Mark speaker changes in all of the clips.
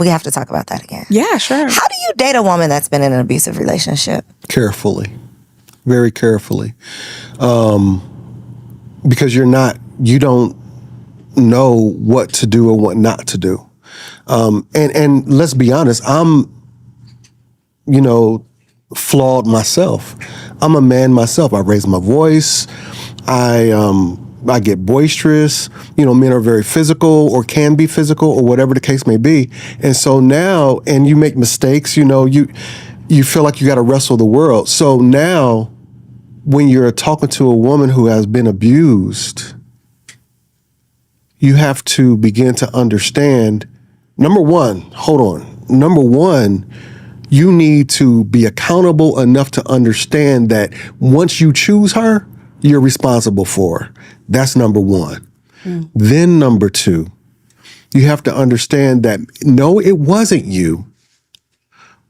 Speaker 1: We have to talk about that again.
Speaker 2: Yeah, sure.
Speaker 1: How do you date a woman that's been in an abusive relationship?
Speaker 3: Carefully. Very carefully. Because you don't know what to do or what not to do. And let's be honest, I'm, flawed myself. I'm a man myself. I raise my voice. I get boisterous. Men are very physical or can be physical or whatever the case may be. And so now, and you make mistakes, you feel like you got to wrestle the world. So now when you're talking to a woman who has been abused, you have to begin to understand, number one, you need to be accountable enough to understand that once you choose her, you're responsible for her. That's number one. Then number two, you have to understand that, no, it wasn't you.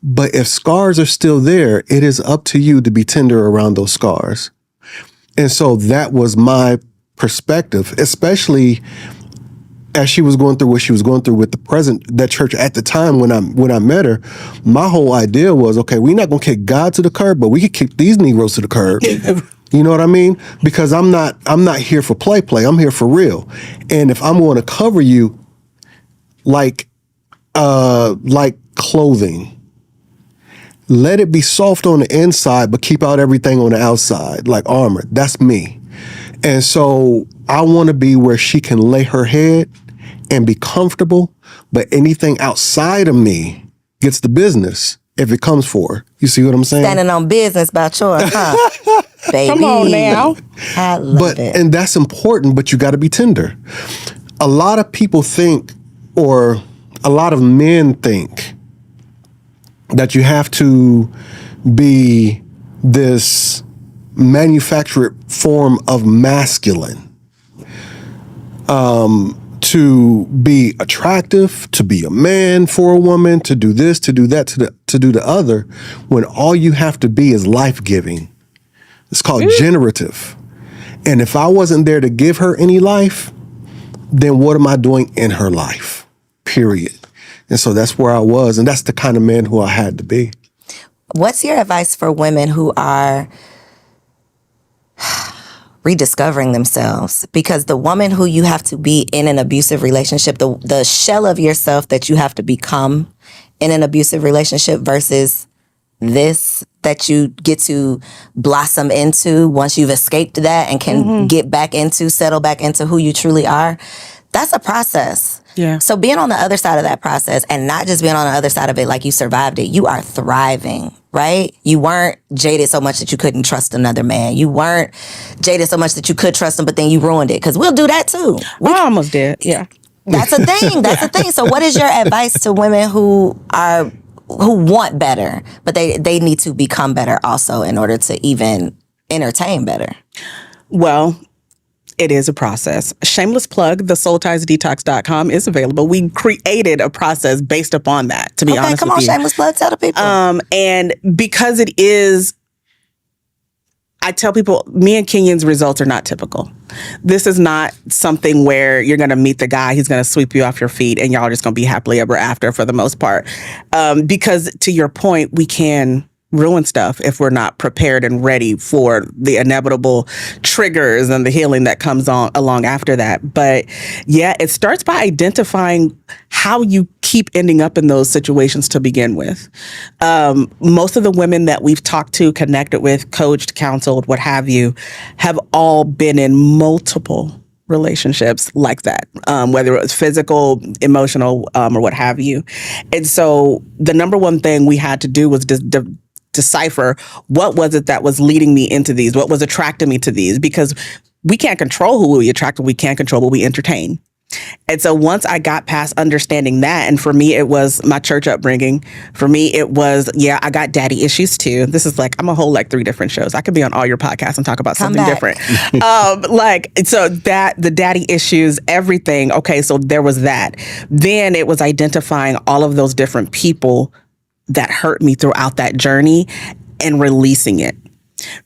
Speaker 3: But if scars are still there, it is up to you to be tender around those scars. And so that was my perspective, especially as she was going through what she was going through with that church at the time when I met her. My whole idea was, okay, we're not going to kick God to the curb, but we could kick these Negroes to the curb. You know what I mean? Because I'm not here for play. I'm here for real. And if I'm going to cover you like clothing, let it be soft on the inside, but keep out everything on the outside, like armor. That's me. And so I want to be where she can lay her head and be comfortable, but anything outside of me gets the business if it comes for her. You see what I'm saying?
Speaker 1: Standing on business about yours, huh? Baby.
Speaker 2: Come on now.
Speaker 1: I love it.
Speaker 3: And that's important, but you got to be tender. A lot of people think, or a lot of men think, that you have to be this manufactured form of masculine to be attractive, to be a man for a woman, to do this, to do that, to do the other, when all you have to be is life-giving. It's called generative. And if I wasn't there to give her any life, then what am I doing in her life? Period. And so that's where I was, and that's the kind of man who I had to be.
Speaker 1: What's your advice for women who are rediscovering themselves? Because the woman who you have to be in an abusive relationship, the shell of yourself that you have to become in an abusive relationship versus this that you get to blossom into once you've escaped that and can settle back into who you truly are, that's a process.
Speaker 2: Yeah.
Speaker 1: So being on the other side of that process and not just being on the other side of it like you survived it, you are thriving, right? You weren't jaded so much that you couldn't trust another man. You weren't jaded so much that you could trust him, but then you ruined it. Because we'll do that too.
Speaker 2: I almost did, yeah.
Speaker 1: That's a thing. That's a thing. So what is your advice to women who want better, but they need to become better also in order to even entertain better?
Speaker 2: Well, it is a process. Shameless plug, the soultiesdetox.com is available. We created a process based upon that, to be honest with you.
Speaker 1: Come on, shameless plug, tell the people.
Speaker 2: And because it is, I tell people, me and Kenyon's results are not typical. This is not something where you're going to meet the guy, he's going to sweep you off your feet, and y'all are just going to be happily ever after for the most part. Because to your point, we can ruin stuff if we're not prepared and ready for the inevitable triggers and the healing that comes on along after that. But yeah, it starts by identifying how you keep ending up in those situations to begin with. Most of the women that we've talked to, connected with, coached, counseled, what have you, have all been in multiple relationships like that, whether it was physical, emotional, or what have you. And so the number one thing we had to do was decipher what was it that was leading me into these, what was attracting me to these, because we can't control who we attract, we can't control what we entertain. And so once I got past understanding that, and for me, it was my church upbringing. For me, it was, I got daddy issues too. This is like, I'm a whole 3 different shows. I could be on all your podcasts and talk about something different. So that the daddy issues, everything. Okay, so there was that. Then it was identifying all of those different people that hurt me throughout that journey and releasing it.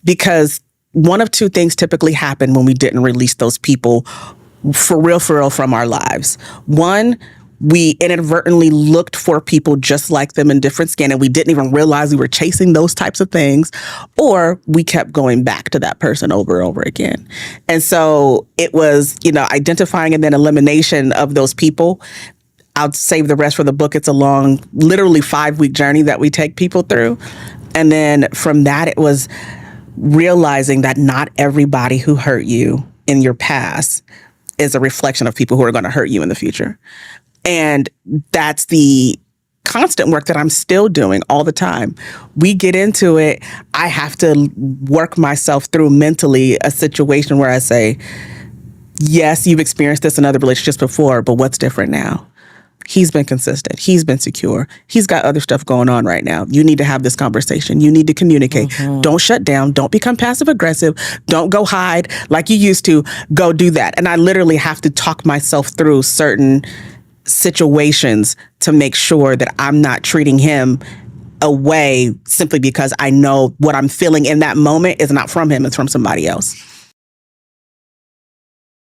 Speaker 2: Because one of two things typically happen when we didn't release those people for real from our lives. One, we inadvertently looked for people just like them in different skin, and we didn't even realize we were chasing those types of things, or we kept going back to that person over and over again. And so it was, identifying and then elimination of those people. I'll save the rest for the book. It's a long, literally 5-week journey that we take people through. And then from that, it was realizing that not everybody who hurt you in your past is a reflection of people who are going to hurt you in the future. And that's the constant work that I'm still doing all the time. We get into it. I have to work myself through mentally a situation where I say, yes, you've experienced this in other relationships before, but what's different now? He's been consistent. He's been secure. He's got other stuff going on right now. You need to have this conversation. You need to communicate. Don't shut down. Don't become passive aggressive. Don't go hide like you used to. Go do that. And I literally have to talk myself through certain situations to make sure that I'm not treating him away simply because I know what I'm feeling in that moment is not from him, it's from somebody else.